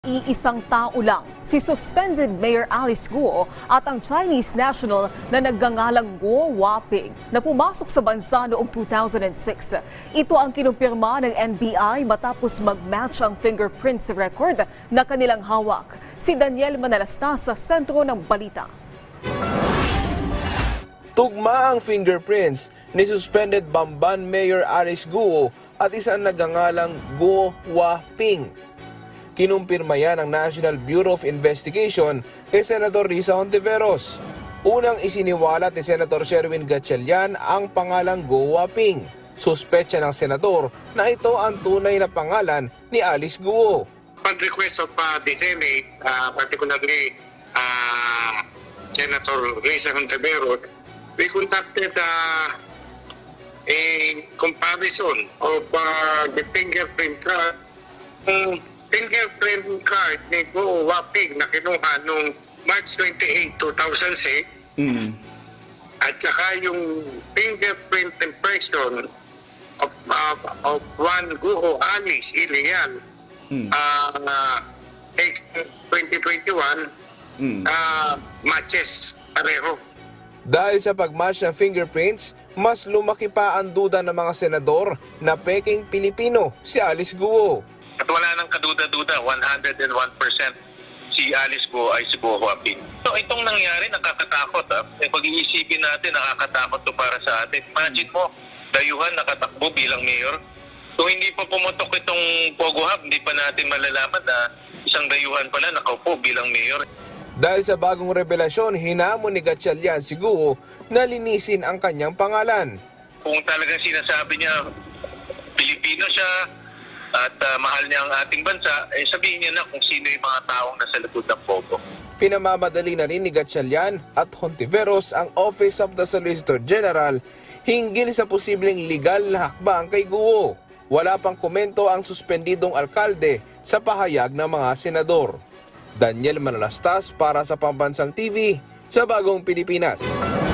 Iisang tao lang, si suspended Mayor Alice Guo at ang Chinese national na nagngangalang Guo Waping na pumasok sa bansa noong 2006. Ito ang kinumpirma ng NBI matapos mag-match ang fingerprints record na kanilang hawak. Si Daniel Manalastas sa sentro ng balita. Tugma ang fingerprints ni suspended Bamban Mayor Alice Guo at isang nagngangalang Guo Waping. Kinumpirma yan ng National Bureau of Investigation kay Senator Risa Hontiveros. Unang isiniwalat ni Senator Sherwin Gatchalian ang pangalang Guo Waping. Suspetsa ng senador na ito ang tunay na pangalan ni Alice Guo. Upon request of the Senate, particularly Senator Risa Hontiveros, we conducted a comparison of the fingerprint card. Fingerprint card ni Guo Waping na kinuha noong March 28, 2006 at saka yung fingerprint impression of one Guo Alice Ilian 2021 matches pareho. Dahil sa pagmatch ng fingerprints, mas lumaki pa ang duda ng mga senador na peking Pilipino si Alice Guo. At wala nang kaduda-duda, 101% si Alice Guo ay si Guo Waping. So itong nangyari, nakakatakot. Pag-iisipin natin, nakakatakot to para sa atin. Imagine mo, dayuhan nakatakbo bilang mayor. Kung hindi pa pumutok itong Pogo Hub, hindi pa natin malalaman na isang dayuhan pala nakaupo bilang mayor. Dahil sa bagong revelasyon, hinamon ni Gatchalian si Guo na linisin ang kanyang pangalan. Kung talagang sinasabi niya, Pilipino siya, at mahal niya ang ating bansa, sabihin niya na kung sino yung mga taong nasa likod ng Pogo. Pinamamadali na rin ni Gatchalian at Hontiveros ang Office of the Solicitor General hinggil sa posibleng legal na hakbang kay Guo. Wala pang komento ang suspendidong alkalde sa pahayag ng mga senador. Daniel Manalastas para sa Pambansang TV sa Bagong Pilipinas.